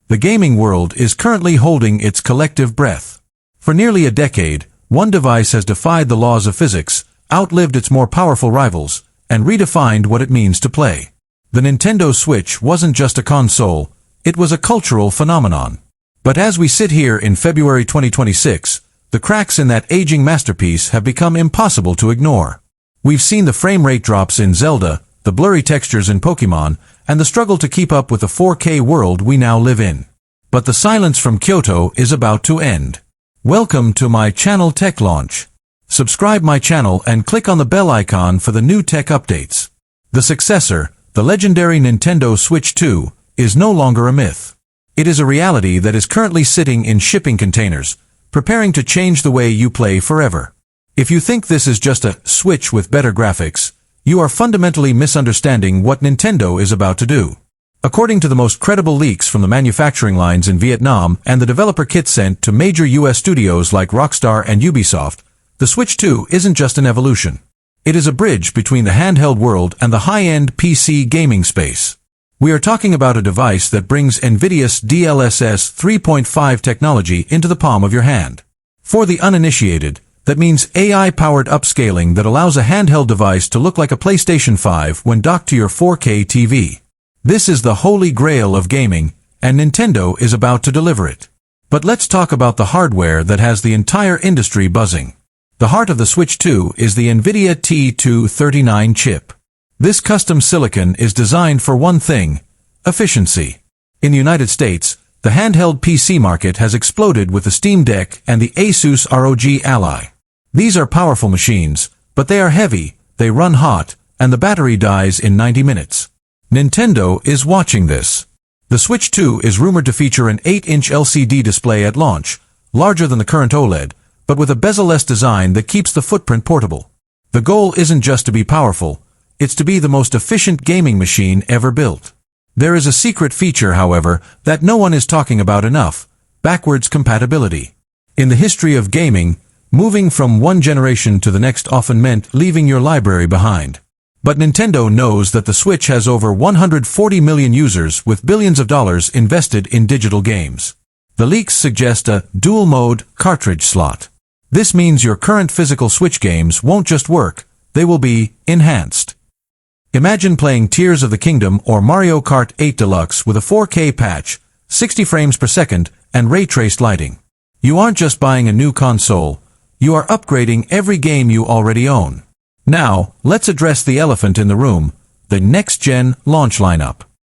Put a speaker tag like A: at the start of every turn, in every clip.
A: The gaming world is currently holding its collective breath. For nearly a decade, one device has defied the laws of physics, outlived its more powerful rivals, and redefined what it means to play. The Nintendo Switch wasn't just a console, it was a cultural phenomenon. But as we sit here in February 2026, the cracks in that aging masterpiece have become impossible to ignore. We've seen the frame rate drops in Zelda, the blurry textures in Pokemon, and the struggle to keep up with the 4K world we now live in. But the silence from Kyoto is about to end. Welcome to my channel Tech Launch. Subscribe my channel and click on the bell icon for the new tech updates. The successor, the legendary Nintendo Switch 2, is no longer a myth. It is a reality that is currently sitting in shipping containers, preparing to change the way you play forever. If you think this is just a Switch with better graphics, you are fundamentally misunderstanding what Nintendo is about to do. According to the most credible leaks from the manufacturing lines in Vietnam and the developer kit sent to major US studios like Rockstar and Ubisoft, the Switch 2 isn't just an evolution. It is a bridge between the handheld world and the high-end PC gaming space. We are talking about a device that brings Nvidia's DLSS 3.5 technology into the palm of your hand. For the uninitiated, that means AI-powered upscaling that allows a handheld device to look like a PlayStation 5 when docked to your 4K TV. This is the holy grail of gaming, and Nintendo is about to deliver it. But let's talk about the hardware that has the entire industry buzzing. The heart of the Switch 2 is the Nvidia T239 chip. This custom silicon is designed for one thing: efficiency. In the United States, the handheld PC market has exploded with the Steam Deck and the Asus ROG Ally. These are powerful machines, but they are heavy, they run hot, and the battery dies in 90 minutes. Nintendo is watching this. The Switch 2 is rumored to feature an 8-inch LCD display at launch, larger than the current OLED, but with a bezel-less design that keeps the footprint portable. The goal isn't just to be powerful, it's to be the most efficient gaming machine ever built. There is a secret feature, however, that no one is talking about enough: backwards compatibility. In the history of gaming, moving from one generation to the next often meant leaving your library behind. But Nintendo knows that the Switch has over 140 million users with billions of dollars invested in digital games. The leaks suggest a dual-mode cartridge slot. This means your current physical Switch games won't just work, they will be enhanced. Imagine playing Tears of the Kingdom or Mario Kart 8 Deluxe with a 4K patch, 60 frames per second, and ray-traced lighting. You aren't just buying a new console, you are upgrading every game you already own. Now, let's address the elephant in the room: the next-gen launch lineup.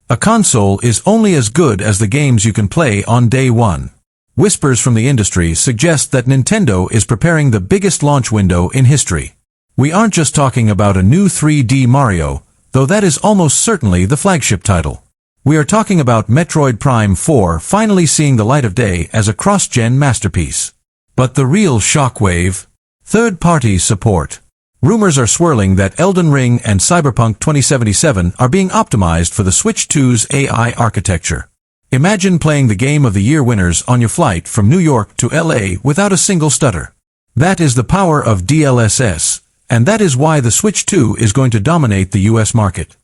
A: A console is only as good as the games you can play on day one. Whispers from the industry suggest that Nintendo is preparing the biggest launch window in history. We aren't just talking about a new 3D Mario, though that is almost certainly the flagship title. We are talking about Metroid Prime 4 finally seeing the light of day as a cross-gen masterpiece. But the real shockwave: third-party support. Rumors are swirling that Elden Ring and Cyberpunk 2077 are being optimized for the Switch 2's AI architecture. Imagine playing the Game of the Year winners on your flight from New York to LA without a single stutter. That is the power of DLSS, and that is why the Switch 2 is going to dominate the US market.